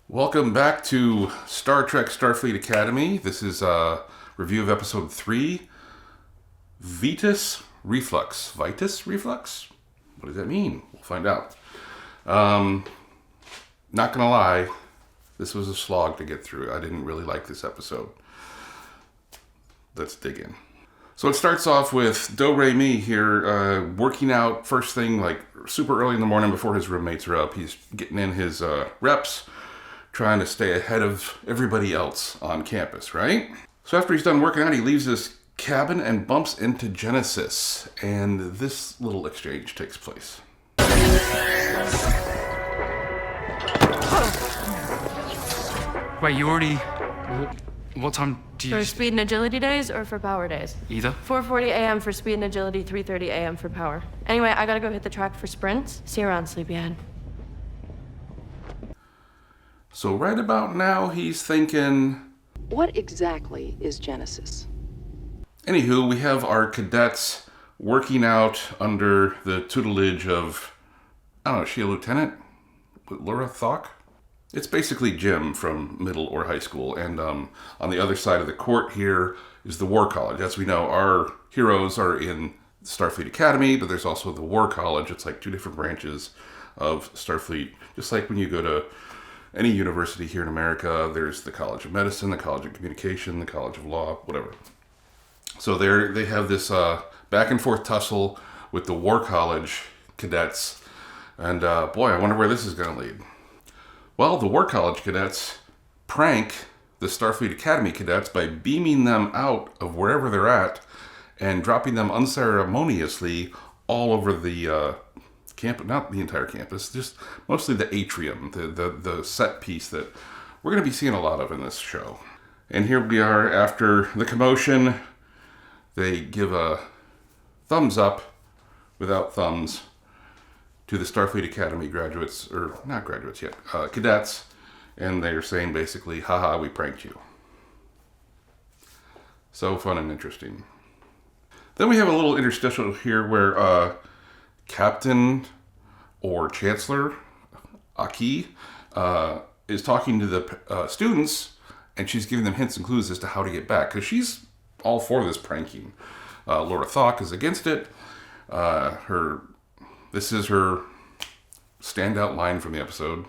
Welcome back to Star Trek Starfleet Academy. This is a review of episode 3, Vitus Reflux. Vitus Reflux? What does that mean? We'll find out. Not gonna lie, this was a slog to get through. I didn't really like this episode. Let's dig in. So it starts off with Do-Re-Mi here working out first thing, like super early in the morning before his roommates are up. He's getting in his reps, trying to stay ahead of everybody else on campus, right? So after he's done working out, he leaves his cabin and bumps into Genesis, and this little exchange takes place. Wait, you already... What time do you... For speed and agility days or for power days? Either? 4:40 a.m. for speed and agility, 3:30 a.m. for power. Anyway, I gotta go hit the track for sprints. See you around, sleepyhead. So right about now, he's thinking... What exactly is Genesis? Anywho, we have our cadets working out under the tutelage of, I don't know, is she a lieutenant? Laura Thok? It's basically Jim from middle or high school. And on the other side of the court here is the War College. As we know, our heroes are in Starfleet Academy, but there's also the War College. It's like two different branches of Starfleet. Just like when you go to any university here in America, there's the College of Medicine, the College of Communication, the College of Law, whatever. So they have this back and forth tussle with the War College cadets. And boy, I wonder where this is going to lead. Well, the War College cadets prank the Starfleet Academy cadets by beaming them out of wherever they're at and dropping them unceremoniously all over the campus, not the entire campus, just mostly the atrium, the set piece that we're going to be seeing a lot of in this show. And here we are after the commotion. They give a thumbs up without thumbs to the Starfleet Academy graduates, or not graduates yet, cadets, and they're saying basically, haha, we pranked you. So fun and interesting. Then we have a little interstitial here where Captain or Chancellor Aki is talking to the students, and she's giving them hints and clues as to how to get back, because she's all for this pranking. Laura Thok is against it. This is her standout line from the episode.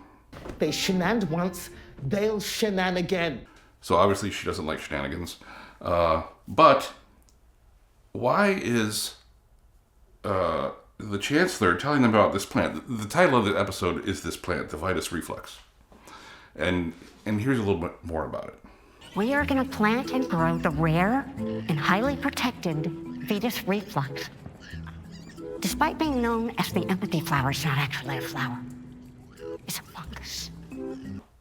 They shenaned once, they'll shenan again. So obviously she doesn't like shenanigans. But why is the Chancellor telling them about this plant? The title of the episode is this plant, the Vitus Reflux. And here's a little bit more about it. We are going to plant and grow the rare and highly protected Vitus Reflux. Despite being known as the empathy flower, it's not actually a flower. It's a fungus.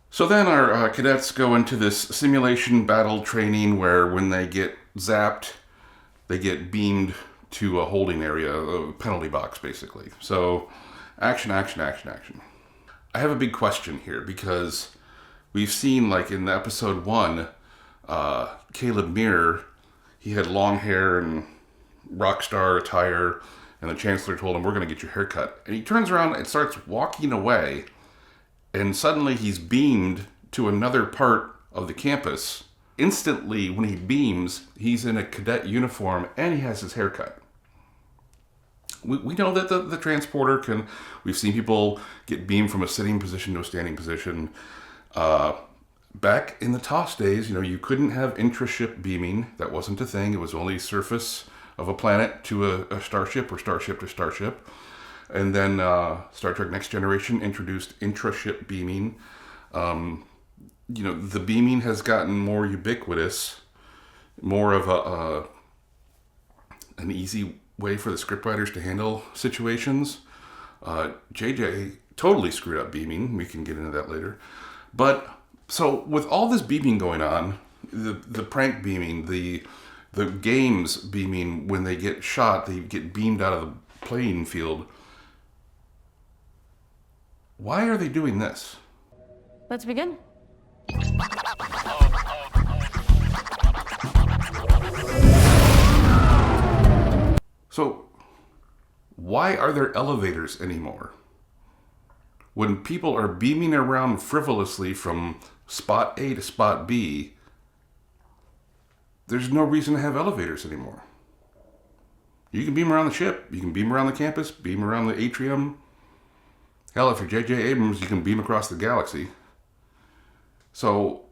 So then our cadets go into this simulation battle training where when they get zapped, they get beamed to a holding area, a penalty box, basically. So action, action, action, action. I have a big question here because we've seen, like in episode 1, Caleb Muir, he had long hair and rock star attire, and the Chancellor told him, we're going to get your hair cut. And he turns around and starts walking away, and suddenly he's beamed to another part of the campus. Instantly, when he beams, he's in a cadet uniform, and he has his hair cut. We know that the transporter can... We've seen people get beamed from a sitting position to a standing position. Back in the TOS days, you couldn't have intra-ship beaming. That wasn't a thing. It was only surface of a planet to a starship or starship to starship. And then Star Trek Next Generation introduced intra-ship beaming. The beaming has gotten more ubiquitous, more of an easy way for the scriptwriters to handle situations. JJ totally screwed up beaming. We can get into that later. But so with all this beaming going on, the prank beaming, the games beaming, when they get shot, they get beamed out of the playing field. Why are they doing this? Let's begin. So, why are there elevators anymore? when people are beaming around frivolously from spot A to spot B, there's no reason to have elevators anymore. You can beam around the ship, you can beam around the campus, beam around the atrium. Hell, if you're J.J. Abrams, you can beam across the galaxy. So,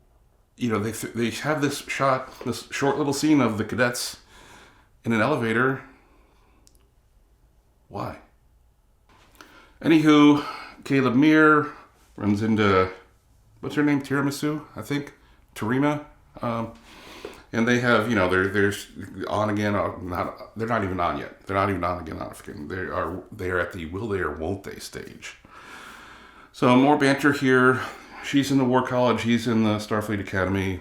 you know, they have this shot, this short little scene of the cadets in an elevator. Why? Anywho, Caleb Meir runs into, what's her name? Tiramisu, I think? Tarima. And they have, you know, there's on again, they're not even on yet. They're not even on again, off again. They are at the will they or won't they stage. So more banter here. She's in the War College, he's in the Starfleet Academy.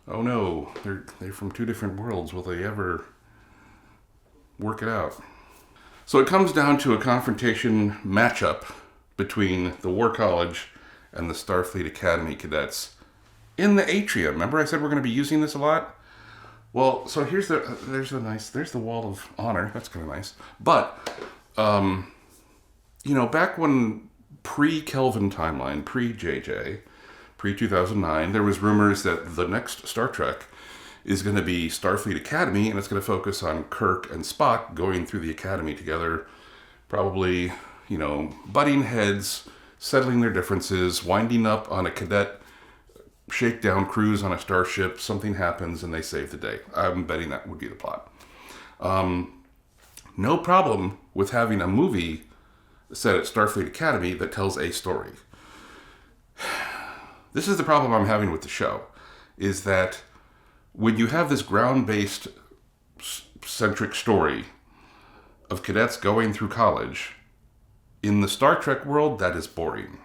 Oh no, they're from two different worlds. Will they ever work it out? So it comes down to a confrontation matchup between the War College and the Starfleet Academy cadets in the atrium. Remember I said we're going to be using this a lot? Well, so there's the wall of honor. That's kind of nice. But, you know, back when pre-Kelvin timeline, pre-JJ, pre-2009, there was rumors that the next Star Trek is going to be Starfleet Academy, and it's going to focus on Kirk and Spock going through the Academy together, probably, you know, butting heads, settling their differences, winding up on a cadet shakedown cruise on a starship. Something happens and they save the day. I'm betting that would be the plot. No problem with having a movie set at Starfleet Academy that tells a story. This is the problem I'm having with the show, is that when you have this ground-based centric story of cadets going through college, in the Star Trek world, that is boring.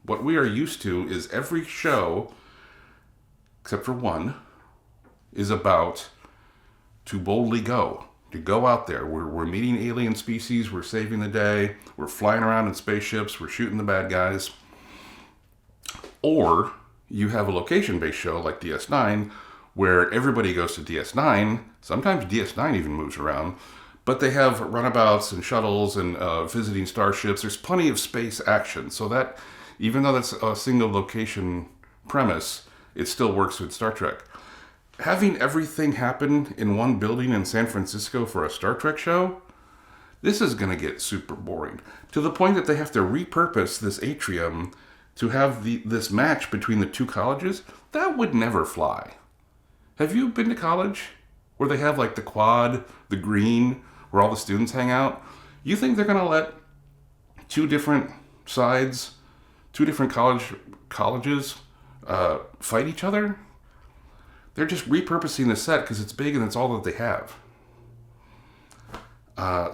What we are used to is every show, except for one, is about to boldly go. To go out there. We're meeting alien species, we're saving the day, we're flying around in spaceships, we're shooting the bad guys. Or you have a location-based show like DS9, where everybody goes to DS9. Sometimes DS9 even moves around. But they have runabouts and shuttles and visiting starships. There's plenty of space action. So that, even though that's a single location premise, it still works with Star Trek. Having everything happen in one building in San Francisco for a Star Trek show, this is going to get super boring. To the point that they have to repurpose this atrium to have this match between the two colleges. That would never fly. Have you been to college where they have like the quad, the green, where all the students hang out? You think they're going to let two different sides, two different colleges fight each other? They're just repurposing the set because it's big and it's all that they have.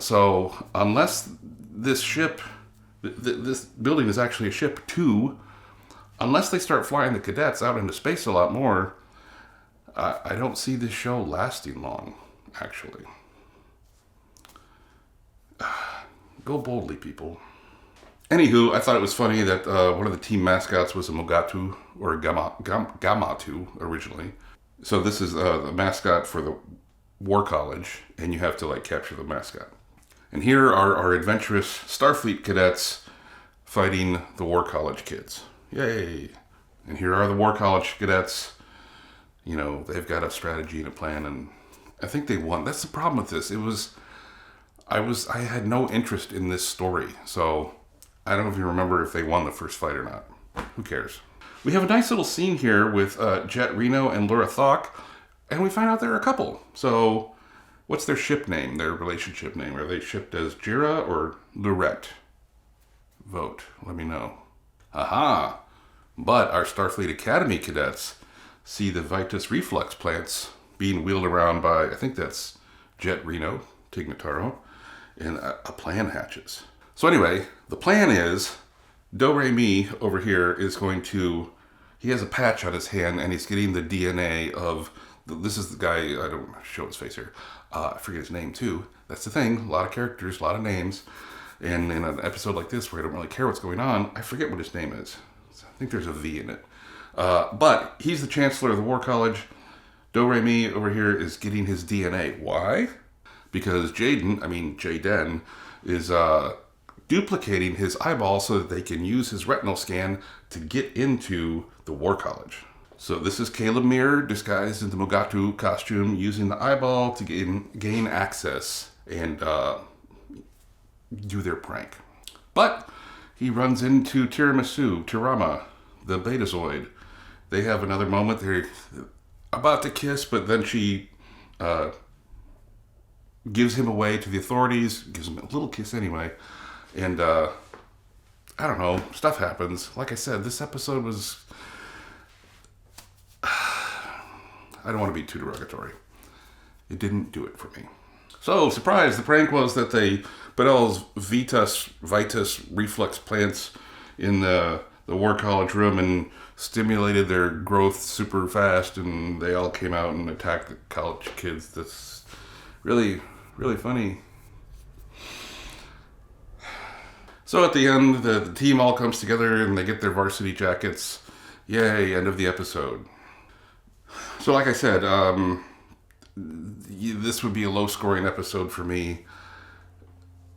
So unless this ship, this building is actually a ship too, unless they start flying the cadets out into space a lot more, I don't see this show lasting long, actually. Go boldly, people. Anywho, I thought it was funny that one of the team mascots was a Mogatu, or a Gamatu originally. So this is the mascot for the War College, and you have to like capture the mascot. And here are our adventurous Starfleet cadets fighting the War College kids. Yay! And here are the War College cadets. You know, they've got a strategy and a plan, and I think they won. That's the problem with this. I had no interest in this story, so I don't know if you remember if they won the first fight or not. Who cares? We have a nice little scene here with Jet Reno and Laura Thok, and we find out they're a couple. So, what's their ship name, their relationship name? Are they shipped as Jira or Lorette? Vote. Let me know. Aha! But our Starfleet Academy cadets see the Vitus Reflux plants being wheeled around by, I think that's Jet Reno, Tignataro, and a plan hatches. So anyway, the plan is, Do-Re-Mi over here is going to, he has a patch on his hand and he's getting the DNA of, this is the guy, I don't show his face here, I forget his name too. That's the thing, a lot of characters, a lot of names. And in an episode like this where I don't really care what's going on, I forget what his name is. I think there's a V in it. But he's the chancellor of the War College. Do-Re-Mi over here is getting his DNA. Why? Because Jaden is duplicating his eyeball so that they can use his retinal scan to get into the War College. So this is Caleb Mir disguised in the Mugatu costume, using the eyeball to gain access and do their prank. But he runs into Tirama, the Betazoid. They have another moment. They're about to kiss, but then she gives him away to the authorities, gives him a little kiss anyway. And I don't know, stuff happens. Like I said, this episode was... I don't want to be too derogatory. It didn't do it for me. So, surprise, the prank was that they put all Vitus Reflux plants in the War College room and stimulated their growth super fast, and they all came out and attacked the college kids. That's really, really funny. So at the end, the team all comes together and they get their varsity jackets. Yay, end of the episode. So like I said, this would be a low-scoring episode for me.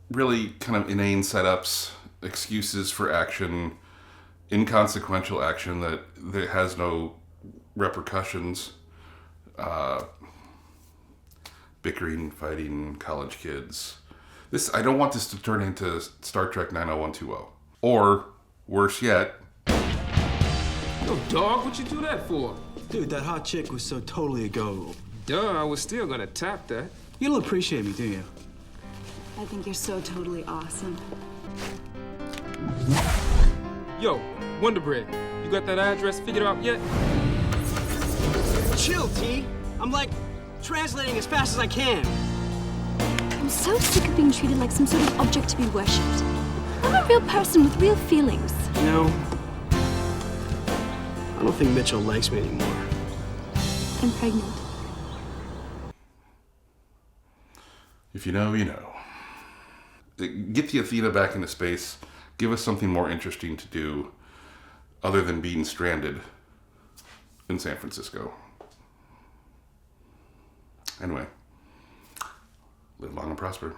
Really kind of inane setups, excuses for action, inconsequential action that has no repercussions. Bickering, fighting, college kids. I don't want this to turn into Star Trek 90120. Or, worse yet... Yo, dog, what you do that for? Dude, that hot chick was so totally a go. Duh, I was still gonna tap that. You don't appreciate me, do you? I think you're so totally awesome. Yo, Wonder Bread, you got that address figured out yet? Chill, T. I'm like translating as fast as I can. I'm so sick of being treated like some sort of object to be worshipped. I'm a real person with real feelings. You know, I don't think Mitchell likes me anymore. I'm pregnant. If you know, you know. Get the Athena back into space. Give us something more interesting to do other than being stranded in San Francisco. Anyway, live long and prosper.